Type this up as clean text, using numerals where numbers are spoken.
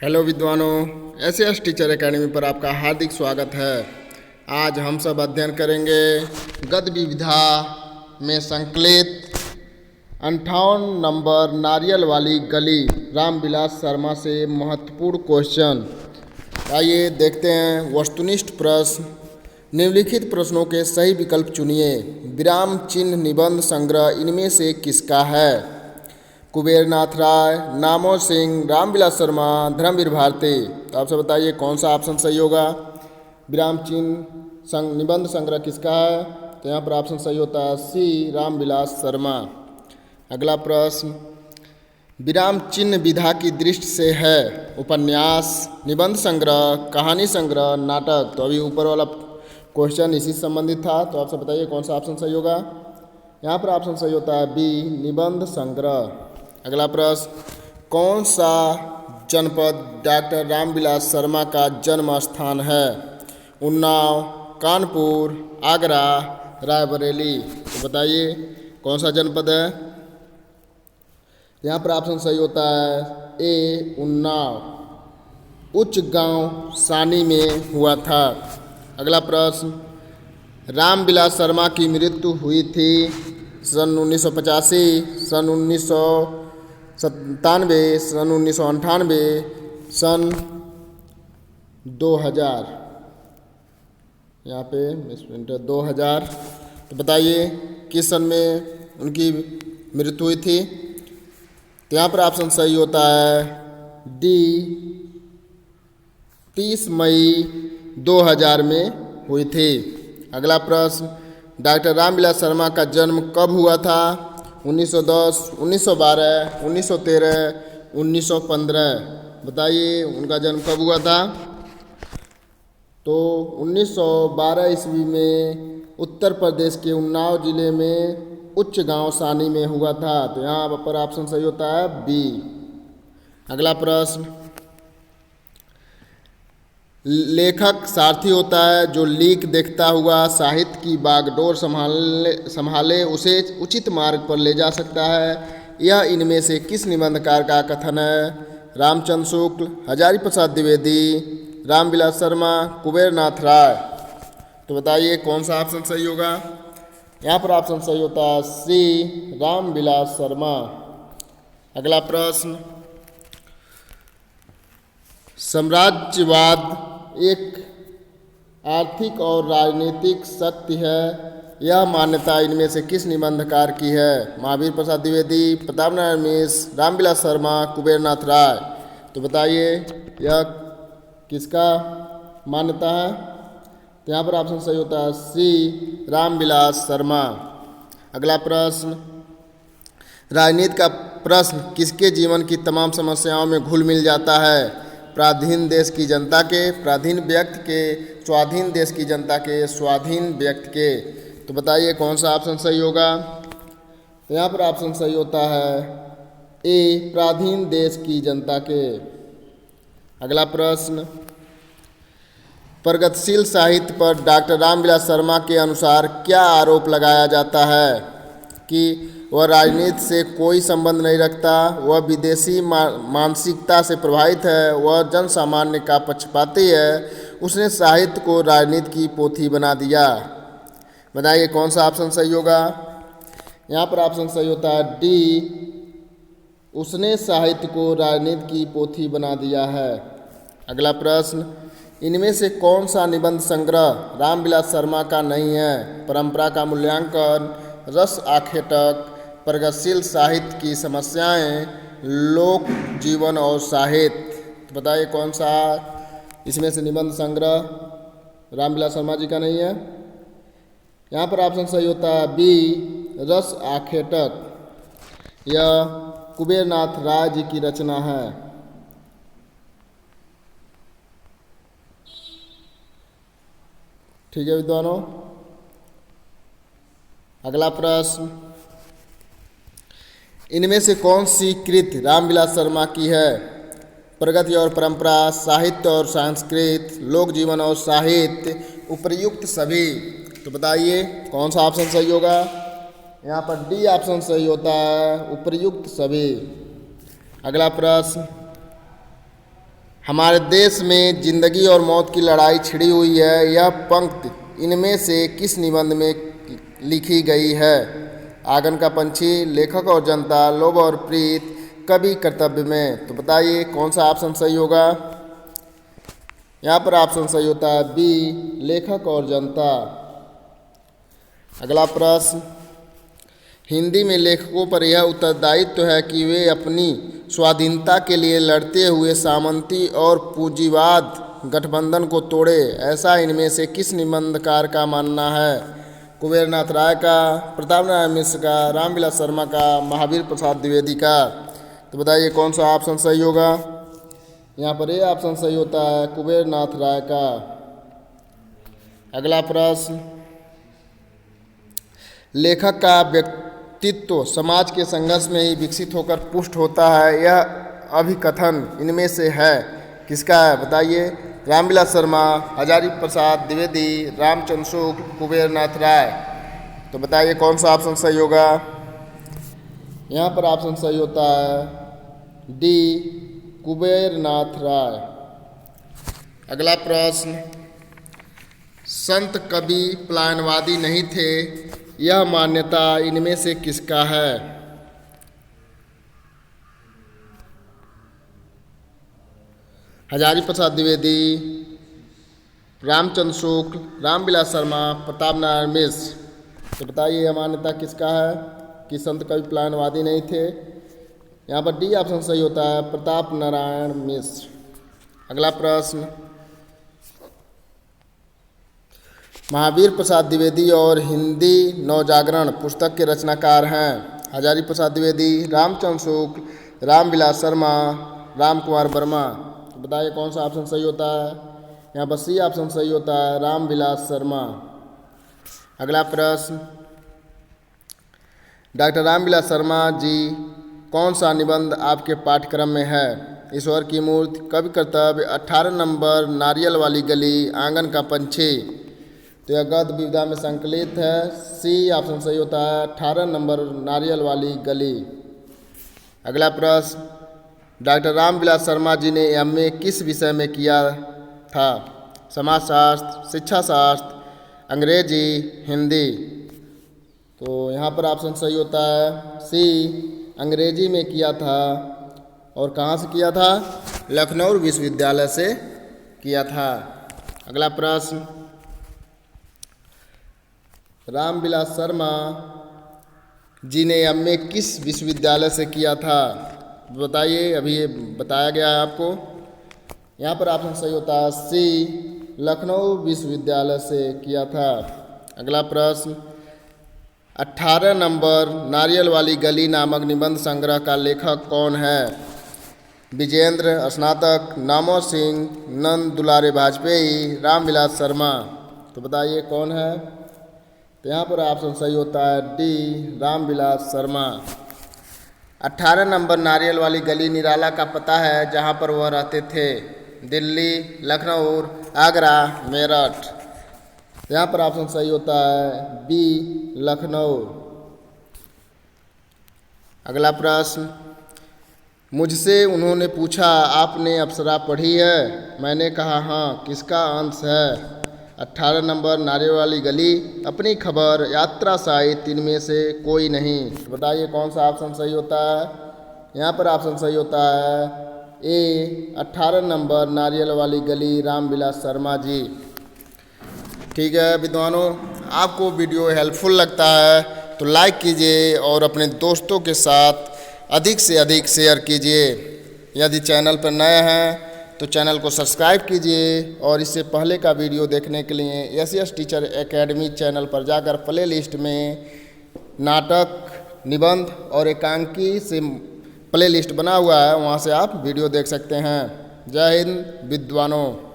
Hello विद्वानों, S teacher academy पर आपका हार्दिक स्वागत है। आज हम सब अध्ययन करेंगे गद्य विविधा में संकलित 58 नंबर नारियल वाली गली रामविलास शर्मा से महत्वपूर्ण क्वेश्चन। आइए देखते हैं। वस्तुनिष्ठ प्रश्न। निम्नलिखित प्रश्नों के सही विकल्प चुनिए। विराम चिन्ह निबंध संग्रह इनमें से किसका है? कुबेरनाथ राय, नामोर सिंह, रामविलास शर्मा, धर्मवीर भारती। तो आपसे बताइए कौन सा ऑप्शन सही होगा। विराम चिन्ह निबंध संग्रह किसका है? तो यहाँ पर ऑप्शन सही होता है सी, रामविलास शर्मा। अगला प्रश्न। विराम चिन्ह विधा की दृष्टि से है उपन्यास, निबंध संग्रह, कहानी संग्रह, नाटक। तो अभी ऊपर वाला क्वेश्चन इसी से संबंधित था, तो आपसे बताइए कौन सा ऑप्शन सही होगा। यहाँ पर ऑप्शन सही होता है बी, निबंध संग्रह। अगला प्रश्न। कौन सा जनपद डॉक्टर रामविलास शर्मा का जन्म स्थान है? उन्नाव, कानपुर, आगरा, रायबरेली। तो बताइए कौन सा जनपद है। यहाँ पर ऑप्शन सही होता है ए, उन्नाव। उच्च गांव सानी में हुआ था। अगला प्रश्न। रामविलास शर्मा की मृत्यु हुई थी सन 1985, सन 1997, सन 1998, सन 2000। यहाँ पे 2000। तो बताइए किस सन में उनकी मृत्यु हुई थी। तो यहाँ पर ऑप्शन सही होता है डी, 30 मई 2000 में हुई थी। अगला प्रश्न। डॉक्टर रामविलास शर्मा का जन्म कब हुआ था? 1910, 1912, 1913, 1915। बताइए उनका जन्म कब हुआ था। तो 1912 ईस्वी में उत्तर प्रदेश के उन्नाव जिले में उच्च गांव सानी में हुआ था। तो यहाँ पर ऑप्शन सही होता है बी। अगला प्रश्न। लेखक सारथी होता है जो लीक देखता हुआ साहित्य की बागडोर संभाले उसे उचित मार्ग पर ले जा सकता है। यह इनमें से किस निबंधकार का कथन है? रामचंद्र शुक्ल, हजारी प्रसाद द्विवेदी, रामविलास शर्मा, कुबेरनाथ राय। तो बताइए कौन सा ऑप्शन सही होगा। यहाँ पर ऑप्शन सही होता है सी, रामविलास शर्मा। अगला प्रश्न। साम्राज्यवाद एक आर्थिक और राजनीतिक शक्ति है। यह मान्यता इनमें से किस निबंधकार की है? महावीर प्रसाद द्विवेदी, प्रताप नारायण मिश्र, रामविलास शर्मा, कुबेरनाथ राय। तो बताइए यह किसका मान्यता है। तो यहाँ पर ऑप्शन सही होता है सी, रामविलास शर्मा। अगला प्रश्न। राजनीति का प्रश्न किसके जीवन की तमाम समस्याओं में घुल मिल जाता है? पराधीन देश की जनता के, पराधीन व्यक्ति के, स्वाधीन देश की जनता के, स्वाधीन व्यक्ति के। तो बताइए कौन सा ऑप्शन सही होगा। तो यहाँ पर ऑप्शन सही होता है ए, पराधीन देश की जनता के। अगला प्रश्न। प्रगतिशील साहित्य पर डॉक्टर रामविलास शर्मा के अनुसार क्या आरोप लगाया जाता है? कि वह राजनीति से कोई संबंध नहीं रखता, वह विदेशी मानसिकता से प्रभावित है, वह जन सामान्य का पक्षपाती है, उसने साहित्य को राजनीति की पोथी बना दिया। बताइए कौन सा ऑप्शन सही होगा। यहाँ पर ऑप्शन सही होता है डी, उसने साहित्य को राजनीति की पोथी बना दिया है। अगला प्रश्न। इनमें से कौन सा निबंध संग्रह रामविलास शर्मा का नहीं है? परंपरा का मूल्यांकन, रस आखेटक, प्रगतिशील साहित्य की समस्याएं, लोक जीवन और साहित्य। तो बताइए कौन सा इसमें से निबंध संग्रह रामविलास शर्मा जी का नहीं है। यहाँ पर ऑप्शन सही होता है बी, रस आखेटक। यह कुबेरनाथ राय जी की रचना है। ठीक है विद्वानों। अगला प्रश्न। इनमें से कौन सी कृति रामविलास शर्मा की है? प्रगति और परंपरा, साहित्य और संस्कृत, लोक जीवन और साहित्य, उपर्युक्त सभी। तो बताइए कौन सा ऑप्शन सही होगा। यहाँ पर डी ऑप्शन सही होता है, उपर्युक्त सभी। अगला प्रश्न। हमारे देश में जिंदगी और मौत की लड़ाई छिड़ी हुई है। यह पंक्ति इनमें से किस निबंध में लिखी गई है? आंगन का पंछी, लेखक और जनता, लोभ और प्रीत, कवि कर्तव्य में। तो बताइए कौन सा ऑप्शन सही होगा? यहाँ पर ऑप्शन सही होता है बी, लेखक और जनता। अगला प्रश्न, हिंदी में लेखकों पर यह उत्तरदायित्व है कि वे अपनी स्वाधीनता के लिए लड़ते हुए सामंती और पूंजीवाद गठबंधन को तोड़े, ऐसा इनमें से किस निबंधकार का मानना है? कुबेर नाथ राय का, प्रताप नारायण मिश्र का, रामविलास शर्मा का, महावीर प्रसाद द्विवेदी का। तो बताइए कौन सा ऑप्शन सही होगा? यहाँ पर ये ऑप्शन सही होता है कुबेर नाथ राय का। अगला प्रश्न, लेखक का व्यक्तित्व समाज के संघर्ष में ही विकसित होकर पुष्ट होता है, यह अभिकथन इनमें से है किसका है? बताइए। रामविलास शर्मा, हजारी प्रसाद द्विवेदी, रामचंद्र शुक्ल, कुबेर नाथ राय। तो बताइए कौन सा ऑप्शन सही होगा? यहाँ पर ऑप्शन सही होता है डी, कुबेर नाथ राय। अगला प्रश्न, संत कवि पलायनवादी नहीं थे, यह मान्यता इनमें से किसका है? हजारी प्रसाद द्विवेदी, रामचंद्र शुक्ल, रामविलास शर्मा, प्रताप नारायण मिश्र। तो बताइए यह मान्यता किसका है कि संत कवि पलायनवादी नहीं थे? यहाँ पर डी ऑप्शन सही होता है, प्रताप नारायण मिश्र। अगला प्रश्न, महावीर प्रसाद द्विवेदी और हिंदी नवजागरण पुस्तक के रचनाकार हैं। हजारी प्रसाद द्विवेदी, रामचंद्र शुक्ल, रामविलास शर्मा, राम कुमार वर्मा। तो बताइए कौन सा ऑप्शन सही होता है? यहाँ पर सी ऑप्शन सही होता है, रामविलास शर्मा। अगला प्रश्न, डॉक्टर रामविलास शर्मा जी कौन सा निबंध आपके पाठ्यक्रम में है? ईश्वर की मूर्ति, कवि कर्तव्य, 18 नंबर नारियल वाली गली, आंगन का पंछी। तो यह गद्य विविधा में संकलित है, सी ऑप्शन सही होता है, 18 नंबर नारियल वाली गली। अगला प्रश्न, डॉक्टर रामविलास शर्मा जी ने एमए किस विषय में किया था? समाजशास्त्र, शिक्षा शास्त्र, अंग्रेजी, हिंदी। तो यहाँ पर ऑप्शन सही होता है सी, अंग्रेजी में किया था। और कहाँ से किया था? लखनऊ विश्वविद्यालय से किया था। अगला प्रश्न, रामविलास शर्मा जी ने एमए किस विश्वविद्यालय से किया था? बताइए, अभी ये बताया गया है आपको। यहाँ पर ऑप्शन सही होता है सी, लखनऊ विश्वविद्यालय से किया था। अगला प्रश्न, 18 नंबर नारियल वाली गली नामक निबंध संग्रह का लेखक कौन है? विजेंद्र, स्नातक, नामो सिंह, नंद दुलारे वाजपेयी, रामविलास शर्मा। तो बताइए कौन है? तो यहाँ पर ऑप्शन सही होता है डी, रामविलास शर्मा। 18 नंबर नारियल वाली गली निराला का पता है जहाँ पर वह रहते थे, दिल्ली, लखनऊ, आगरा, मेरठ। यहाँ पर ऑप्शन सही होता है बी, लखनऊ। अगला प्रश्न, मुझसे उन्होंने पूछा आपने अप्सरा पढ़ी है? मैंने कहा हाँ, किसका अंश है? 18 नंबर नारियल वाली गली, अपनी खबर, यात्रा साहित्य, इनमें से कोई नहीं। बताइए कौन सा ऑप्शन सही होता है? यहाँ पर ऑप्शन सही होता है ए, 18 नंबर नारियल वाली गली, रामविलास शर्मा जी। ठीक है विद्वानों, आपको वीडियो हेल्पफुल लगता है तो लाइक कीजिए और अपने दोस्तों के साथ अधिक से अधिक शेयर कीजिए। यदि चैनल पर नए हैं तो चैनल को सब्सक्राइब कीजिए और इससे पहले का वीडियो देखने के लिए एस टीचर एकेडमी चैनल पर जाकर प्ले लिस्ट में नाटक, निबंध और एकांकी से प्ले लिस्ट बना हुआ है, वहाँ से आप वीडियो देख सकते हैं। जय हिंद विद्वानों।